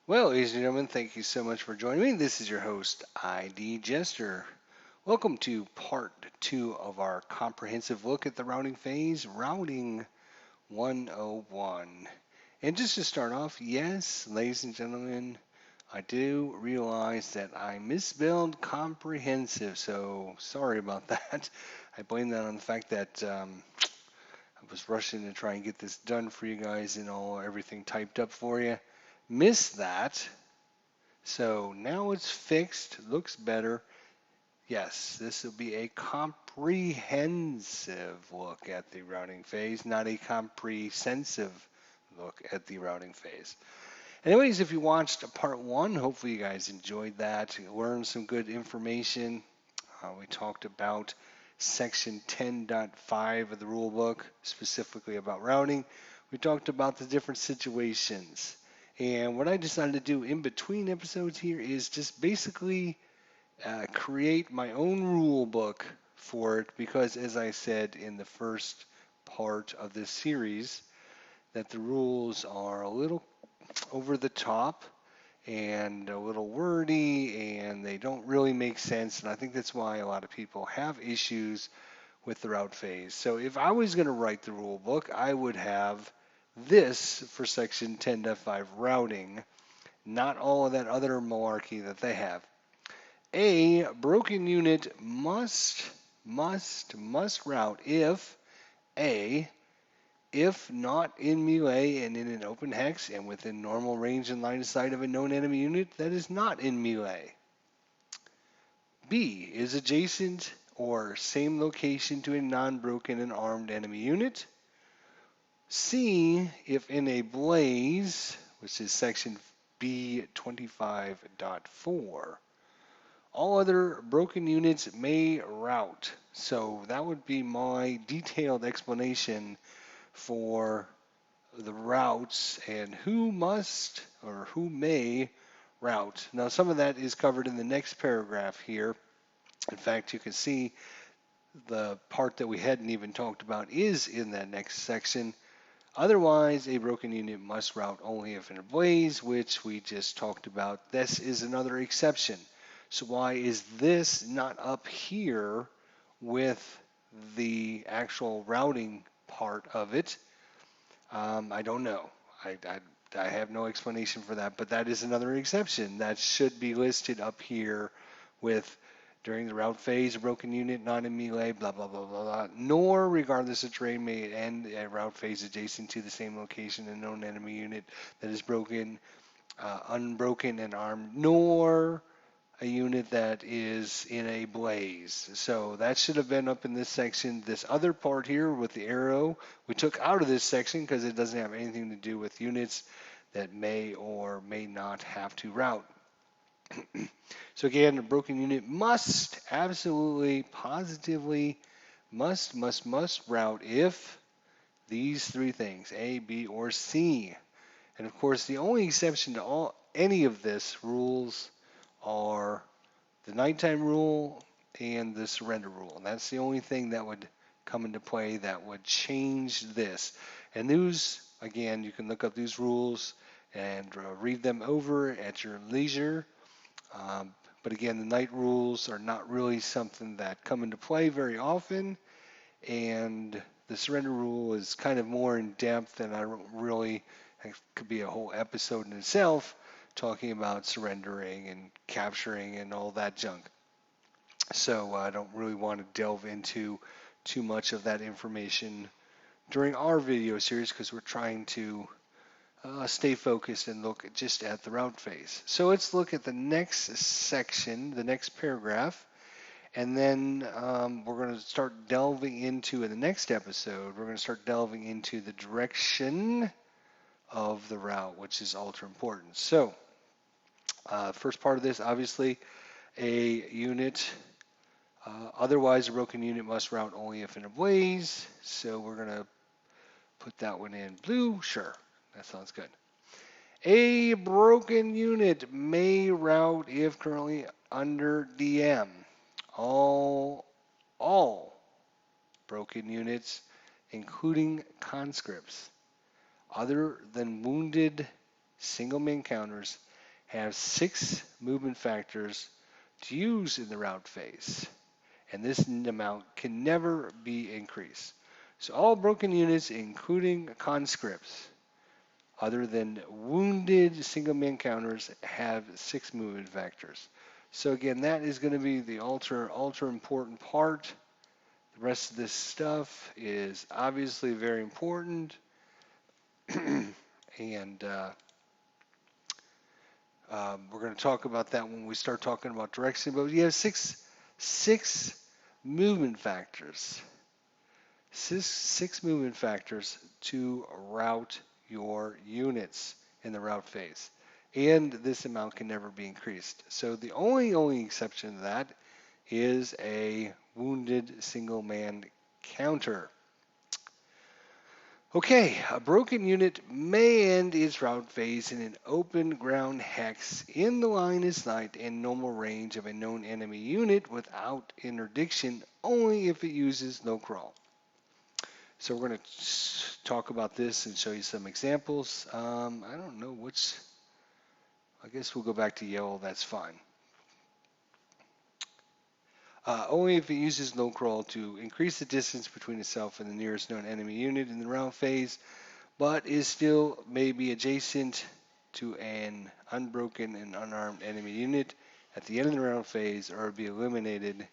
Well, ladies and gentlemen, thank you so much for joining me. This is your host, ID Jester. Welcome to part two of our comprehensive look at the routing phase, Routing 101. And just to start off, yes, ladies and gentlemen, I do realize that I misspelled comprehensive, so sorry about that. I blame that on the fact that I was rushing to try and get this done for you guys and all everything typed up for you. Missed that. So now it's fixed, looks better. Yes, this will be a comprehensive look at the routing phase, not a comprehensive look at the routing phase. Anyways, if you watched part one, hopefully you guys enjoyed that, learned some good information. We talked about section 10.5 of the rule book, specifically about routing. We talked about the different situations. And what I decided to do in between episodes here is just basically create my own rule book for it because, as I said in the first part of this series, that the rules are a little over the top and a little wordy and they don't really make sense. And I think that's why a lot of people have issues with the route phase. So if I was going to write the rule book, I would have this for section 10.5 routing, not all of that other malarkey that they have. A broken unit must route if A, if not in melee and in an open hex and within normal range and line of sight of a known enemy unit that is not in melee. B is adjacent or same location to a non-broken and armed enemy unit. C, if in a blaze, which is section B25.4. All other broken units may route. So that would be my detailed explanation for the routes and who must or who may route. Now, some of that is covered in the next paragraph here. In fact, you can see the part that we hadn't even talked about is in that next section. Otherwise, a broken unit must route only if in a blaze, which we just talked about. This is another exception. So why is this not up here with the actual routing part of it? I don't know. I have no explanation for that, but that is another exception that should be listed up here with during the route phase, a broken unit not in melee, blah, blah, blah, blah, blah, nor regardless of terrain may it end a route phase adjacent to the same location a known enemy unit that is broken, unbroken and armed, nor a unit that is in a blaze. So that should have been up in this section. This other part here with the arrow, we took out of this section because it doesn't have anything to do with units that may or may not have to route. So again, a broken unit must absolutely, positively, must route if these three things, A, B, or C. And of course, the only exception to any of this rules are the nighttime rule and the surrender rule. And that's the only thing that would come into play that would change this. And those, again, you can look up these rules and read them over at your leisure. But again, the night rules are not really something that come into play very often. And the surrender rule is kind of more in depth, and I don't really, it could be a whole episode in itself talking about surrendering and capturing and all that junk. So I don't really want to delve into too much of that information during our video series because we're trying to stay focused and look just at the route phase. So let's look at the next section, the next paragraph, and then we're going to start delving into, in the next episode, we're going to start delving into the direction of the route, which is ultra important. So first part of this, obviously, a unit, otherwise a broken unit must route only if in a blaze. So we're going to put that one in blue. Sure, that sounds good. A broken unit may route if currently under DM. All broken units, including conscripts, other than wounded single man counters, have 6 movement factors to use in the route phase, and this amount can never be increased. So all broken units, including conscripts, other than wounded single man counters, have 6 movement factors. So again, that is going to be the ultra important part. The rest of this stuff is obviously very important, and we're going to talk about that when we start talking about direction. But you have six movement factors, six movement factors to route your units in the route phase, and this amount can never be increased. So the only exception to that is a wounded single man counter. Okay, a broken unit may end its route phase in an open ground hex in the line of sight and normal range of a known enemy unit without interdiction, only if it uses no crawl. So we're going to talk about this and show you some examples. I don't know which, I guess we'll go back to yellow, that's fine. Only if it uses no crawl to increase the distance between itself and the nearest known enemy unit in the round phase, but is still maybe adjacent to an unbroken and unarmed enemy unit at the end of the round phase or be eliminated,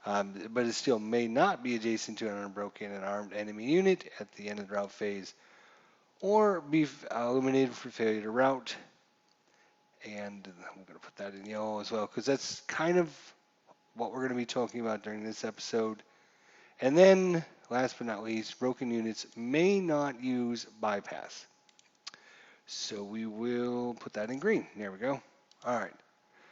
but it still may not be adjacent to an unbroken and armed enemy unit at the end of the round phase or be eliminated for failure to route. And I'm going to put that in yellow as well because that's kind of what we're going to be talking about during this episode. And then, last but not least, broken units may not use bypass. So we will put that in green. There we go. All right.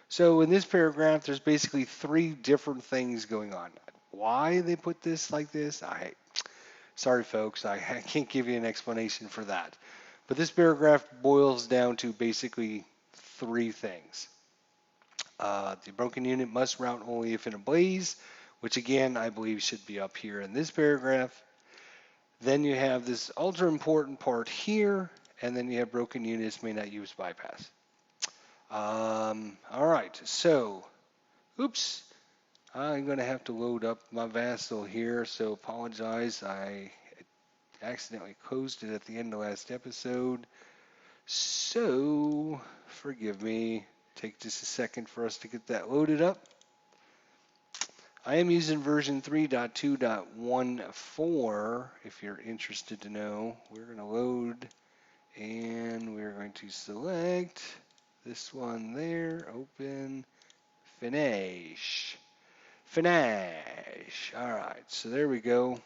So in this paragraph, there's basically 3 different things going on. Why they put this like this, sorry folks, I can't give you an explanation for that. But this paragraph boils down to basically 3 things. The broken unit must route only if in a blaze, which again I believe should be up here in this paragraph. Then you have this ultra important part here, and then you have broken units may not use bypass. All right, so, oops, I'm going to have to load up my Vassal here, so apologize. I accidentally closed it at the end of last episode, so forgive me. Take just a second for us to get that loaded up. I am using version 3.2.14 if you're interested to know. We're going to load and we're going to select this one there, open, finish. Finish. All right, so there we go.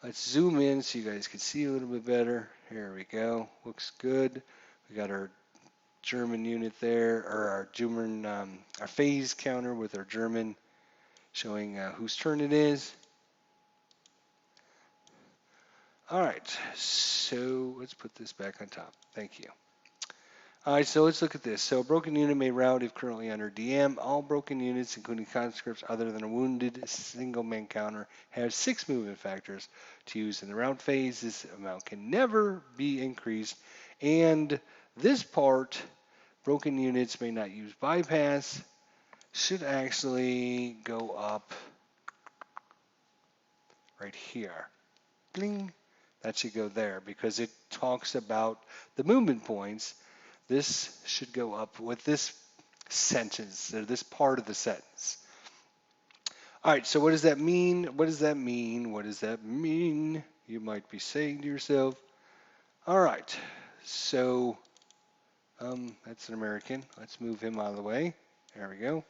Let's zoom in so you guys can see a little bit better. Here we go. Looks good. We got our German unit there, or our German, our phase counter with our German showing whose turn it is. All right, so let's put this back on top. Thank you. All right, so let's look at this. So a broken unit may route if currently under DM. All broken units, including conscripts other than a wounded single man counter, have 6 movement factors to use in the route phase. This amount can never be increased. And this part, broken units may not use bypass, should actually go up right here. Bling. That should go there because it talks about the movement points. This should go up with this sentence, or this part of the sentence. All right, so what does that mean? What does that mean? What does that mean? You might be saying to yourself. All right, so that's an American. Let's move him out of the way. There we go.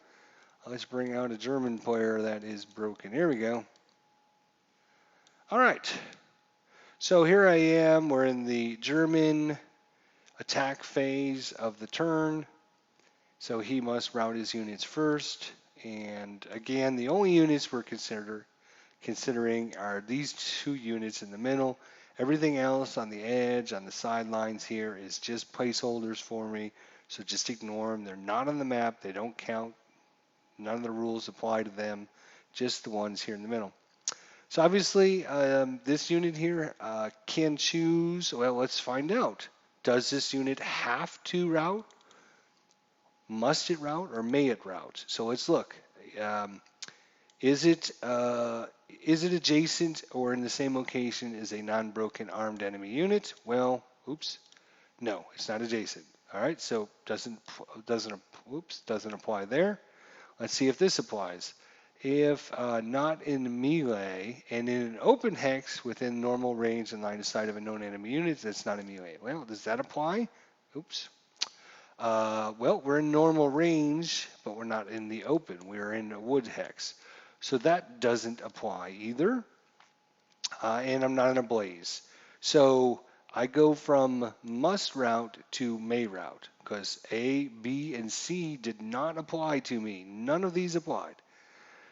Let's bring out a German player that is broken. Here we go. All right. So here I am. We're in the German attack phase of the turn. So he must route his units first. And again, the only units we're considering are these 2 units in the middle. Everything else on the edge, on the sidelines here, is just placeholders for me. So just ignore them. They're not on the map. They don't count. None of the rules apply to them. Just the ones here in the middle. So obviously, this unit here can choose. Well, let's find out. Does this unit have to route? Must it route or may it route? So let's look. Um, is it uh, is it adjacent or in the same location as a non-broken armed enemy unit? Well, oops, no, it's not adjacent. All right, so doesn't apply there. Let's see if this applies. If not in melee and in an open hex within normal range and line of sight of a known enemy unit, that's not a melee. Well, does that apply? Oops. Well, we're in normal range, but we're not in the open. We're in a wood hex. So that doesn't apply either. And I'm not in a blaze. So I go from must route to may route because A, B, and C did not apply to me. None of these applied.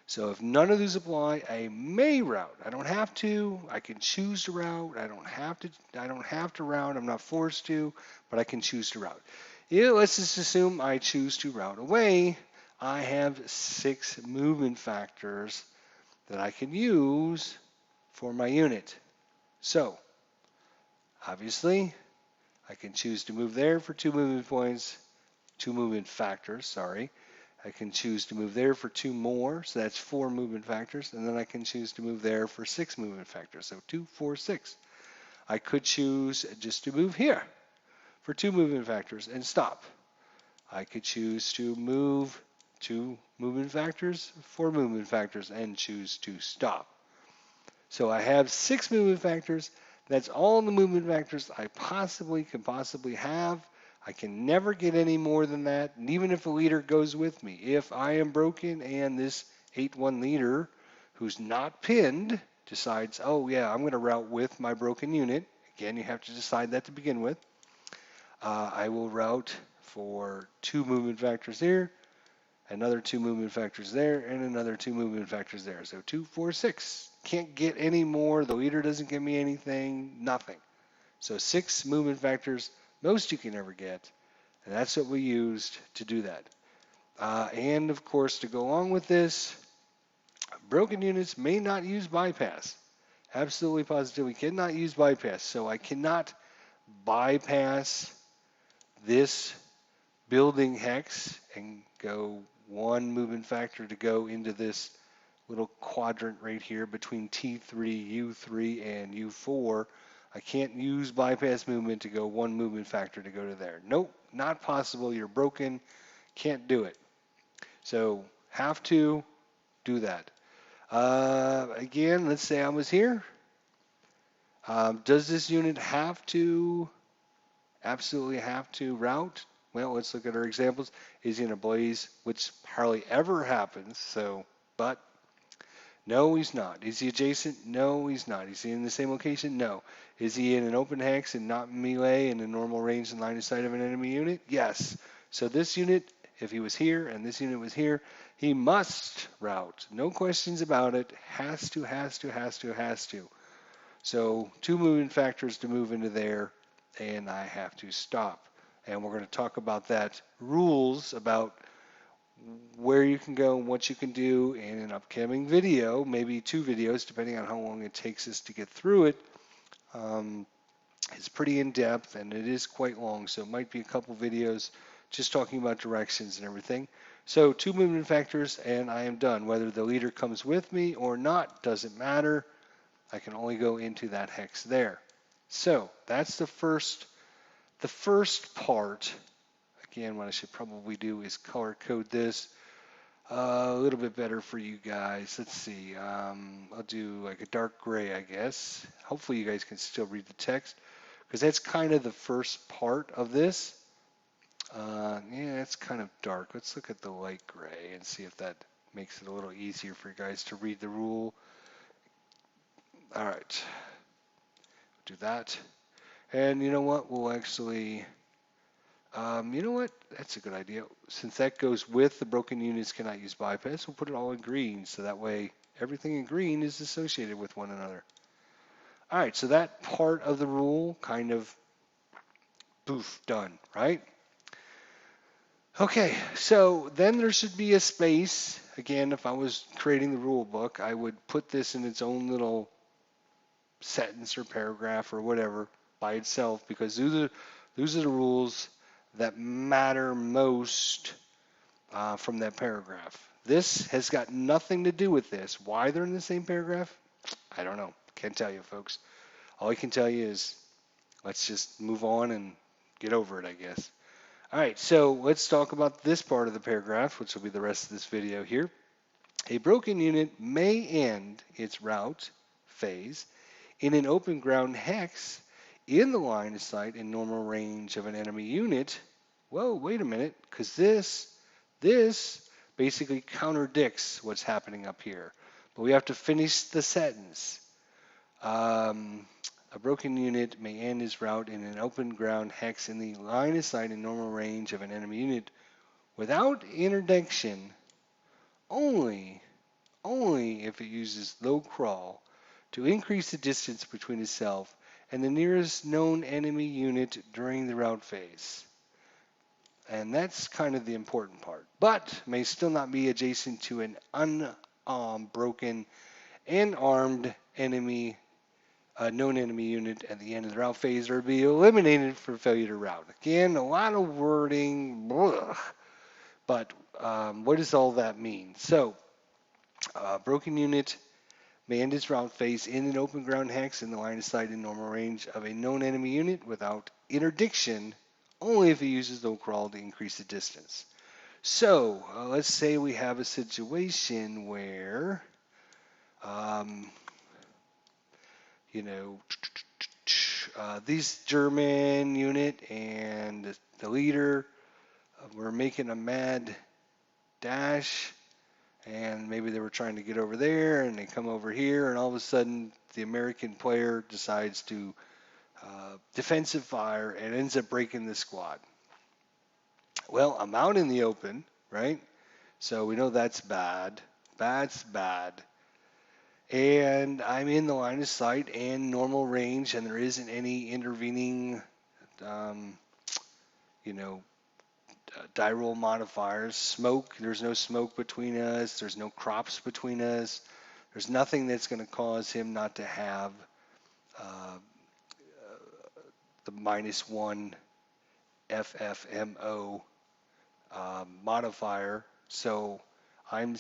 So if none of these apply, I may route. I don't have to. I can choose to route. I don't have to. I don't have to route. I'm not forced to, but I can choose to route. Yeah, let's just assume I choose to route away. I have 6 movement factors that I can use for my unit. So obviously, I can choose to move there for 2 movement points, 2 movement factors. Sorry. I can choose to move there for 2 more, so that's 4 movement factors, and then I can choose to move there for 6 movement factors, so 2, 4, 6. I could choose just to move here for 2 movement factors and stop. I could choose to move 2 movement factors, 4 movement factors, and choose to stop. So I have 6 movement factors. That's all the movement factors I could possibly have. I can never get any more than that, and even if a leader goes with me. If I am broken and this 8-1 leader who's not pinned decides, oh yeah, I'm going to route with my broken unit. Again, you have to decide that to begin with. I will route for 2 movement factors here, another 2 movement factors there, and another 2 movement factors there. So 2, 4, 6. Can't get any more. The leader doesn't give me anything, nothing. So 6 movement factors, most you can ever get. And that's what we used to do that. And of course, to go along with this, broken units may not use bypass. Absolutely positively cannot use bypass. So I cannot bypass this building hex and go 1 movement factor to go into this little quadrant right here between T3, U3, and U4. I can't use bypass movement to go 1 movement factor to go to there. Nope, not possible. You're broken. Can't do it. So have to do that. Again, let's say I was here. Does this unit absolutely have to route? Well, let's look at our examples. Is he in a blaze, which hardly ever happens. But no, he's not. Is he adjacent? No, he's not. Is he in the same location? No. Is he in an open hex and not melee in a normal range and line of sight of an enemy unit? Yes. So this unit, if he was here and this unit was here, he must route. No questions about it. Has to, has to, has to, has to. So 2 movement factors to move into there, and I have to stop. And we're going to talk about that rules about where you can go and what you can do in an upcoming video, maybe 2 videos, depending on how long it takes us to get through it. It's pretty in-depth, and it is quite long, so it might be a couple videos just talking about directions and everything. So 2 movement factors, and I am done. Whether the leader comes with me or not, doesn't matter. I can only go into that hex there. So that's the first part. Again, what I should probably do is color code this a little bit better for you guys. Let's see. I'll do like a dark gray, I guess. Hopefully you guys can still read the text because that's kind of the first part of this. Yeah, it's kind of dark. Let's look at the light gray and see if that makes it a little easier for you guys to read the rule. All right, do that. And you know what? We'll actually, you know what? That's a good idea. Since that goes with the broken units cannot use bypass, we'll put it all in green so that way everything in green is associated with one another. All right, so that part of the rule kind of poof, done, right? Okay, so then there should be a space. Again, if I was creating the rule book, I would put this in its own little sentence or paragraph or whatever by itself because those are the rules that matter most from that paragraph. This has got nothing to do with this. Why they're in the same paragraph, I don't know. Can't tell you, folks. All I can tell you is let's just move on and get over it, I guess. All right, so let's talk about this part of the paragraph, which will be the rest of this video here. A broken unit may end its route phase in an open ground hex in the line of sight and normal range of an enemy unit. Whoa, wait a minute, because this basically contradicts what's happening up here. But we have to finish the sentence. A broken unit may end its route in an open ground hex in the line of sight and normal range of an enemy unit without interdiction only, only if it uses low crawl to increase the distance between itself and the nearest known enemy unit during the route phase. And that's kind of the important part. But may still not be adjacent to an unbroken and armed enemy, known enemy unit at the end of the route phase, or be eliminated for failure to route. Again, a lot of wording, but what does all that mean? So, broken unit may end its route phase in an open ground hex in the line of sight and normal range of a known enemy unit without interdiction, only if it uses low crawl to increase the distance. So let's say we have a situation where, you know, these German unit and the leader were making a mad dash, and maybe they were trying to get over there, and they come over here, and all of a sudden the American player decides to defensive fire and ends up breaking the squad. Well, I'm out in the open, right? So we know that's bad. That's bad. And I'm in the line of sight and normal range, and there isn't any intervening, um, you know, die roll modifiers. Smoke, there's no smoke between us. There's no crops between us. There's nothing that's going to cause him not to have uh, the -1 FFMO modifier. So I'm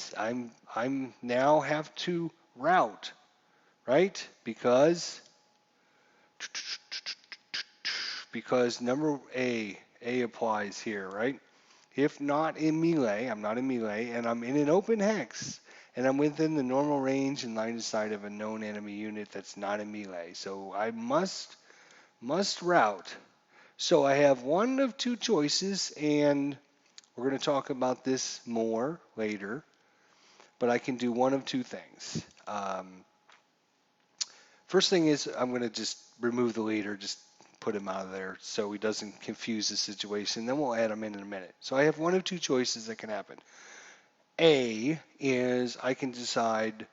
now have to route, right? Because number A applies here, right? If not in melee, I'm not in melee, and I'm in an open hex, and I'm within the normal range and line of sight of a known enemy unit that's not in melee. So I must route. So I have one of two choices, and we're going to talk about this more later, but I can do one of two things. First thing is I'm going to just remove the leader, just put him out of there so he doesn't confuse the situation. Then we'll add him in a minute. So I have one of two choices that can happen. A is I can decide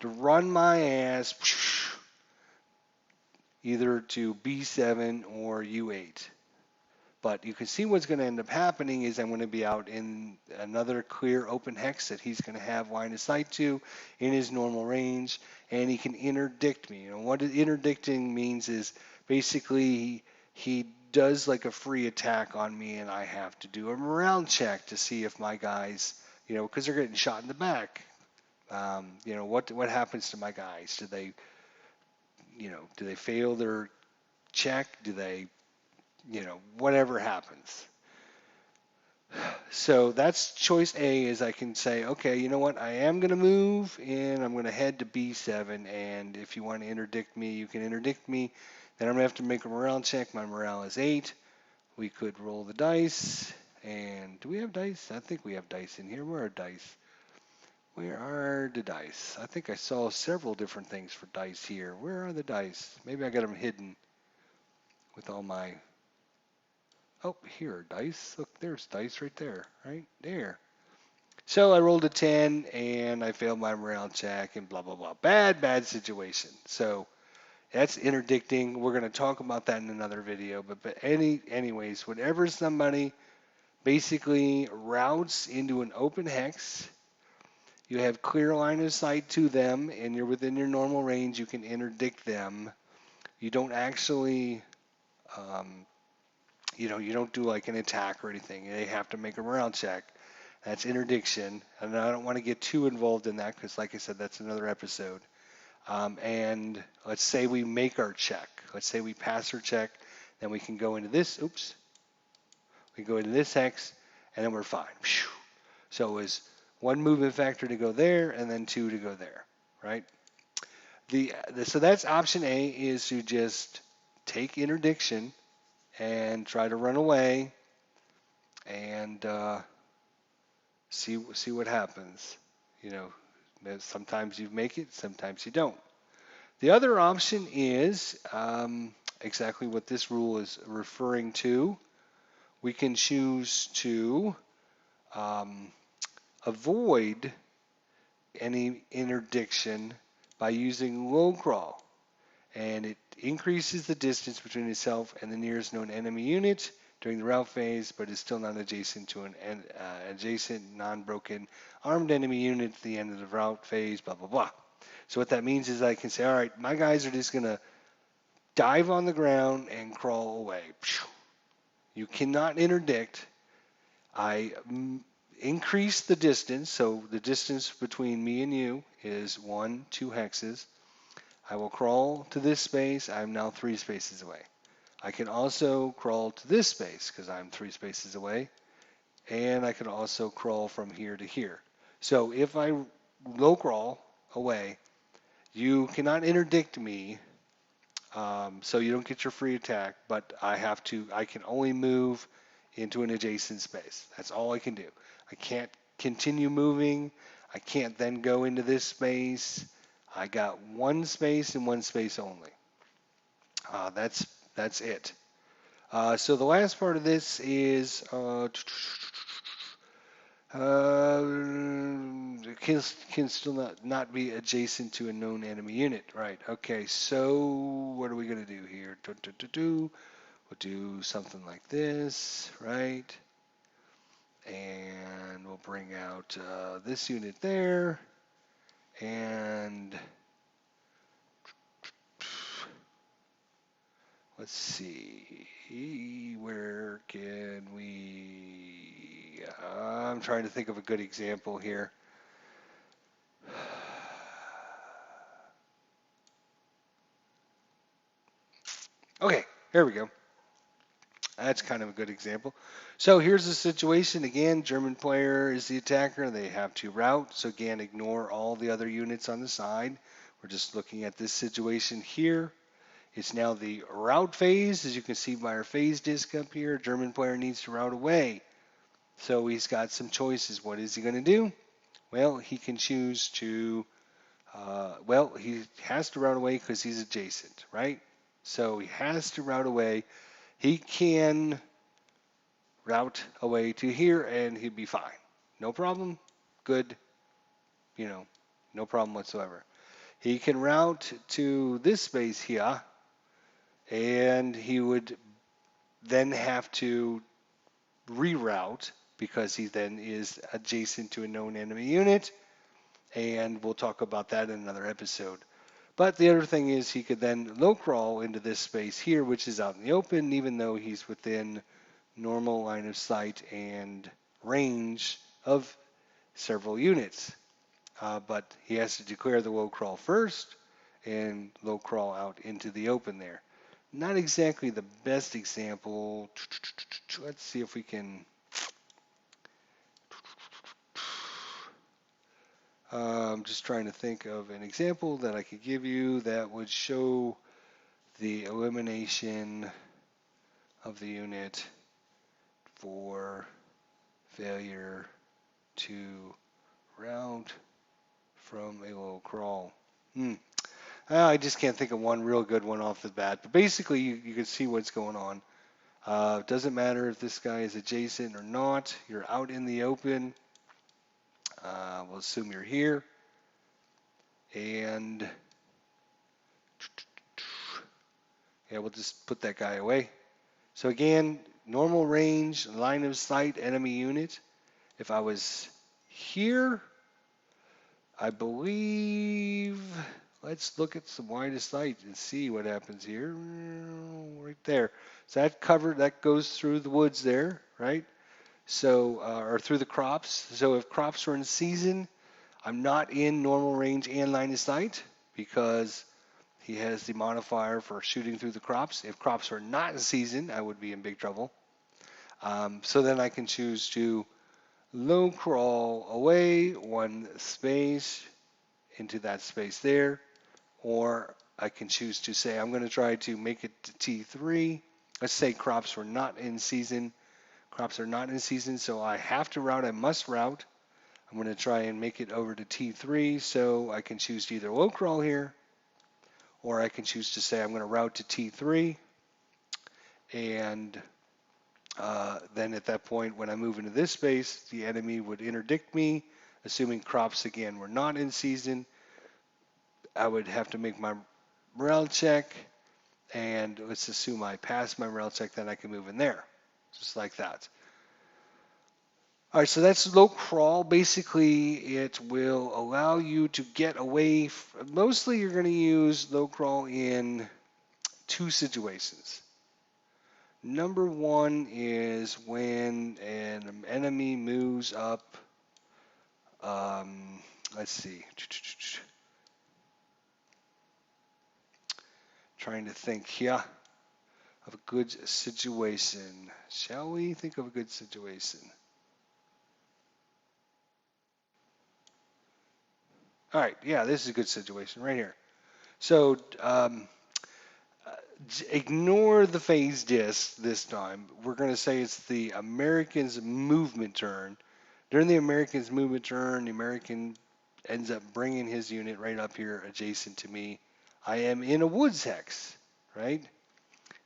to run my ass either to B7 or U8. But you can see what's going to end up happening is I'm going to be out in another clear open hex that he's going to have line of sight to in his normal range, and he can interdict me. You know, what interdicting means is basically he does like a free attack on me, and I have to do a morale check to see if my guys, you know, because they're getting shot in the back. You know, what happens to my guys? Do they, you know, do they fail their check? Do they, you know, whatever happens. So that's choice A is I can say, okay, you know what, I am going to move and I'm going to head to B7, and if you want to interdict me, you can interdict me. Then I'm going to have to make a morale check. My morale is 8. We could roll the dice. And do we have dice? I think we have dice in here. Where are dice? Where are the dice? I think I saw several different things for dice here. Where are the dice? Maybe I got them hidden with all my... Oh, here are dice. Look, there's dice right there, right there. So I rolled a 10 and I failed my morale check and blah, blah, blah. Bad situation. So that's interdicting. We're going to talk about that in another video. But anyways, whenever somebody basically routes into an open hex, you have clear line of sight to them and you're within your normal range, you can interdict them. You don't actually You don't do like an attack or anything. They have to make a morale check. That's interdiction, and I don't want to get too involved in that because, like I said, that's another episode. And let's say we make our check. Let's say we pass our check, then we can go into this. Oops, we go into this hex, and then we're fine. So it was one movement factor to go there, and then two to go there, right? So that's option A, is to just take interdiction and try to run away and see what happens. You know, sometimes you make it, sometimes you don't. The other option is exactly what this rule is referring to. We can choose to um, avoid any interdiction by using low crawl, and it increases the distance between itself and the nearest known enemy unit during the route phase, but is still not adjacent to an adjacent non-broken armed enemy unit at the end of the route phase, blah, blah, blah. So what that means is I can say, all right, my guys are just going to dive on the ground and crawl away. You cannot interdict. I increase the distance, so the distance between me and you is 2 hexes. I will crawl to this space. I'm now 3 spaces away. I can also crawl to this space because I'm 3 spaces away, and I can also crawl from here to here. So if I low crawl away, you cannot interdict me, so you don't get your free attack, but I can only move into an adjacent space. That's all I can do. I can't continue moving. I can't then go into this space. I got 1 space and 1 space only. That's it. So the last part of this is can still not be adjacent to a known enemy unit. Right. Okay. So what are we going to do here? We'll do something like this, right? And we'll bring out this unit there. And let's see. Where can we... I'm trying to think of a good example here. Okay, here we go. That's kind of a good example. So here's the situation. Again, German player is the attacker. They have to route. So again, ignore all the other units on the side. We're just looking at this situation here. It's now the route phase. As you can see by our phase disc up here, German player needs to route away. So he's got some choices. What is he going to do? Well, he can choose to, he has to route away because he's adjacent, right? So he has to route away. He can route away to here and he'd be fine. No problem. Good. No problem whatsoever. He can route to this space here and he would then have to reroute because he then is adjacent to a known enemy unit, and we'll talk about that in another episode. But the other thing is he could then low crawl into this space here, which is out in the open, even though he's within normal line of sight and range of several units. But he has to declare the low crawl first and low crawl out into the open there. Not exactly the best example. Let's see if we can... I'm just trying to think of an example that I could give you that would show the elimination of the unit for failure to route from a low crawl. I just can't think of one real good one off the bat, but basically you can see what's going on. It doesn't matter if this guy is adjacent or not. You're out in the open. We'll assume you're here. And yeah, we'll just put that guy away. So again, normal range, line of sight, enemy unit. If I was here, I believe, let's look at some line of sight and see what happens here. Right there. So that goes through the woods there, right? So, or through the crops. So if crops are in season, I'm not in normal range and line of sight because he has the modifier for shooting through the crops. If crops are not in season, I would be in big trouble. So then I can choose to low crawl away one space into that space there, or I can choose to say I'm going to try to make it to T3. Let's say crops were not in season. Crops are not in season, so I have to route. I must route. I'm going to try and make it over to T3, so I can choose to either low crawl here, or I can choose to say I'm going to route to T3, and then at that point, when I move into this space, the enemy would interdict me, assuming crops again were not in season. I would have to make my morale check, and let's assume I pass my morale check, then I can move in there, just like that. All right, so that's low crawl. Basically, it will allow you to get away. Mostly, you're going to use low crawl in two situations. Number one is when an enemy moves up. Let's see. Trying to think here of a good situation. Shall we think of a good situation? All right, yeah, this is a good situation right here. So ignore the phase disc this time. We're going to say it's the American's movement turn. During the American's movement turn, the American ends up bringing his unit right up here adjacent to me. I am in a woods hex, right?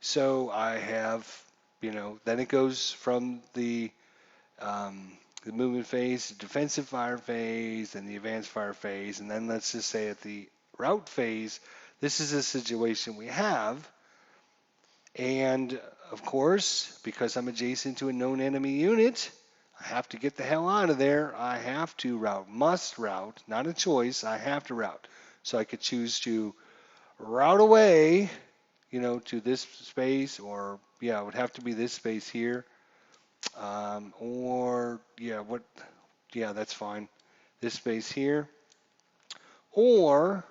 So I have, then it goes from the movement phase, the defensive fire phase, and the advanced fire phase, and then let's just say at the route phase, this is a situation we have. And of course, because I'm adjacent to a known enemy unit, I have to get the hell out of there. I have to route, must route, not a choice. I have to route. So I could choose to route away, to this space, or yeah, it would have to be this space here. Or yeah, that's fine. This space here. Or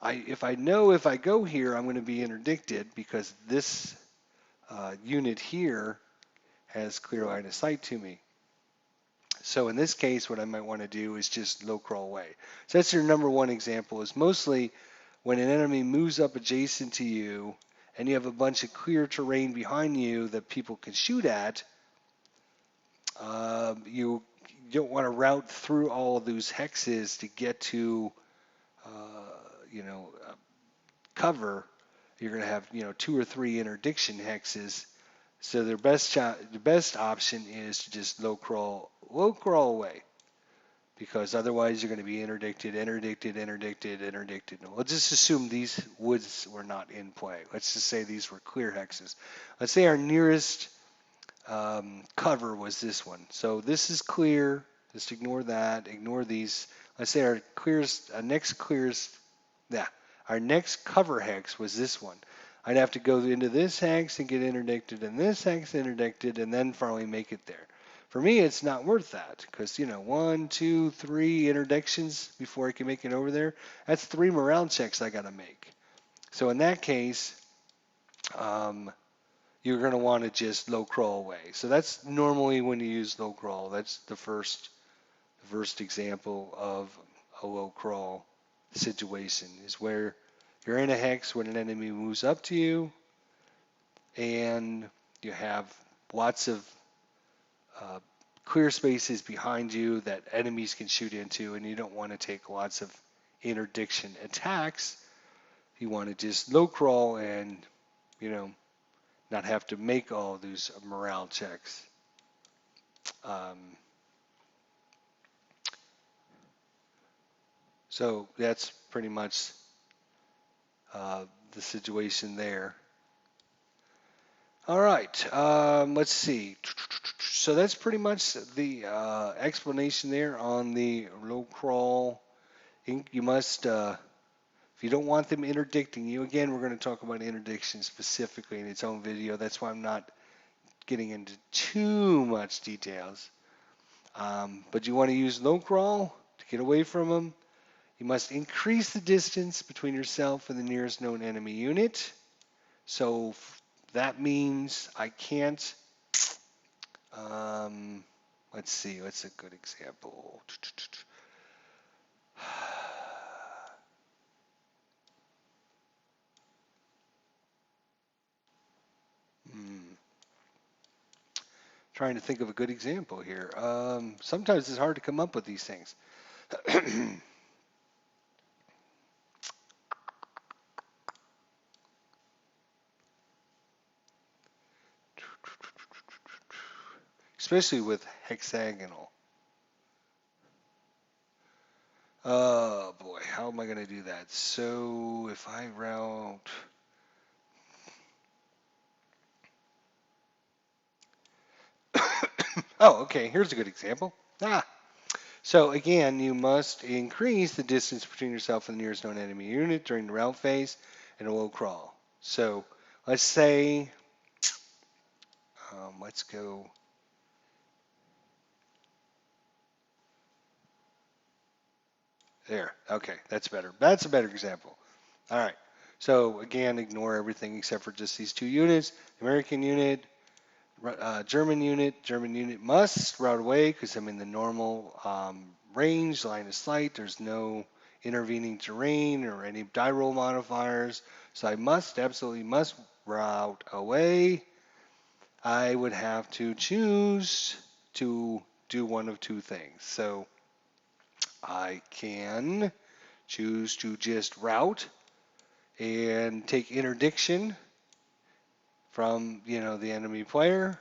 if I know if I go here, I'm going to be interdicted because this unit here has clear line of sight to me. So in this case, what I might want to do is just low crawl away. So that's your number one example, is mostly when an enemy moves up adjacent to you and you have a bunch of clear terrain behind you that people can shoot at, you don't want to route through all of those hexes to get to, uh, you know, cover. You're going to have, two or three interdiction hexes. So the best option is to just low crawl away, because otherwise you're going to be interdicted. Let's just assume these woods were not in play. Let's just say these were clear hexes. Let's say our nearest cover was this one. So this is clear. Just ignore that. Ignore these. Let's say our next cover hex was this one. I'd have to go into this hex and get interdicted, and this hex interdicted, and then finally make it there. For me, it's not worth that because, 1, 2, 3 interdictions before I can make it over there. That's 3 morale checks I got to make. So in that case, you're going to want to just low crawl away. So that's normally when you use low crawl. That's the first example of a low crawl situation, is where you're in a hex when an enemy moves up to you and you have lots of clear spaces behind you that enemies can shoot into, and you don't want to take lots of interdiction attacks. You want to just low crawl and, not have to make all these morale checks. So that's pretty much the situation there. All right, let's see. So that's pretty much the explanation there on the low crawl. You must, if If you don't want them interdicting you, again, we're going to talk about interdiction specifically in its own video. That's why I'm not getting into too much details. But you want to use low crawl to get away from them. You must increase the distance between yourself and the nearest known enemy unit. So that means I can't. Um, let's see. What's a good example? Hmm. Trying to think of a good example here. Sometimes it's hard to come up with these things. Especially with hexagonal. Oh boy, how am I going to do that? So if I route. Oh, okay, here's a good example. So again, you must increase the distance between yourself and the nearest known enemy unit during the route phase and a low crawl. So let's say, let's go. There. Okay, that's better. That's a better example. All right. So again, ignore everything except for just these two units. American unit, German unit. German unit must route away because I'm in the normal range, line of sight. There's no intervening terrain or any die roll modifiers. So I must, absolutely must route away. I would have to choose to do one of two things. So I can choose to just route and take interdiction from, the enemy player.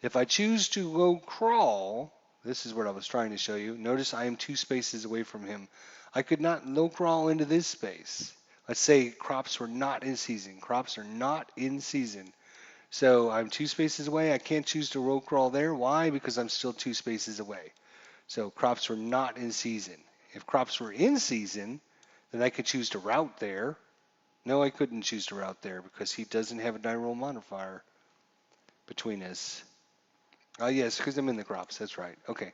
If I choose to go crawl, this is what I was trying to show you. Notice I am 2 spaces away from him. I could not low crawl into this space. Let's say crops were not in season. Crops are not in season. So I'm 2 spaces away. I can't choose to low crawl there. Why? Because I'm still 2 spaces away. So crops were not in season. If crops were in season, then I could choose to route there. No, I couldn't choose to route there because he doesn't have a die roll modifier between us. Yes, because I'm in the crops. That's right. Okay.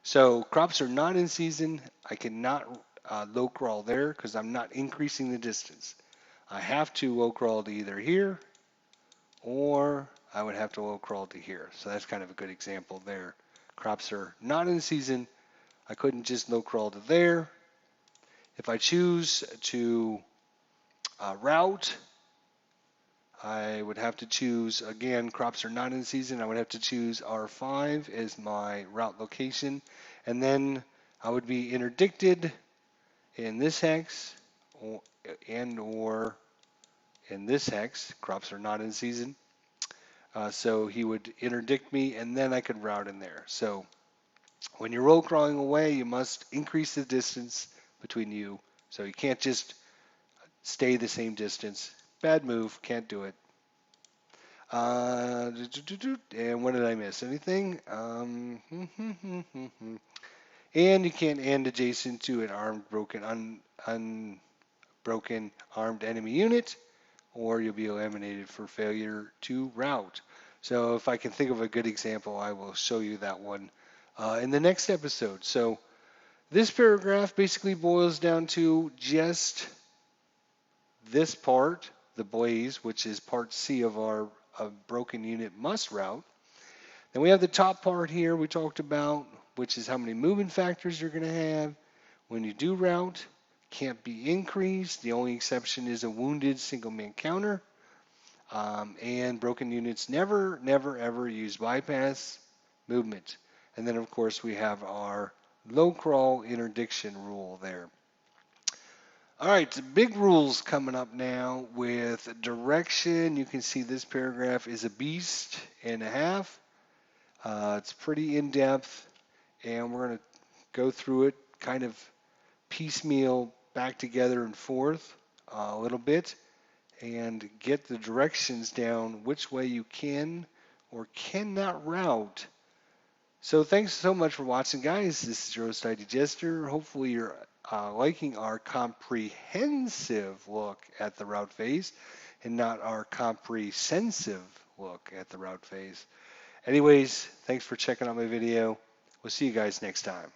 So crops are not in season. I cannot low crawl there because I'm not increasing the distance. I have to low crawl to either here or I would have to low crawl to here. So that's kind of a good example there. Crops are not in season. I couldn't just low crawl to there. If I choose to route, I would have to choose, again, crops are not in season. I would have to choose R5 as my route location. And then I would be interdicted in this hex or in this hex. Crops are not in season. So he would interdict me and then I could route in there. So when you're roll crawling away, you must increase the distance between you. So you can't just stay the same distance. Bad move, can't do it. And what did I miss? Anything? And you can't end adjacent to an armed, unbroken, armed enemy unit, or you'll be eliminated for failure to route. So if I can think of a good example, I will show you that one in the next episode. So this paragraph basically boils down to just this part, the blaze, which is part C of our broken unit must route. Then we have the top part here we talked about, which is how many movement factors you're going to have. When you do route, can't be increased. The only exception is a wounded single man counter. And broken units never, never, ever use bypass movement. And then, of course, we have our low crawl interdiction rule there. All right, the big rules coming up now with direction. You can see this paragraph is a beast and a half. It's pretty in-depth, and we're going to go through it kind of piecemeal back together and forth a little bit and get the directions down which way you can or cannot route. So thanks so much for watching, guys. This is your host, ID Jester. Hopefully you're liking our comprehensive look at the route phase and not our comprehensive look at the route phase. Anyways, thanks for checking out my video. We'll see you guys next time.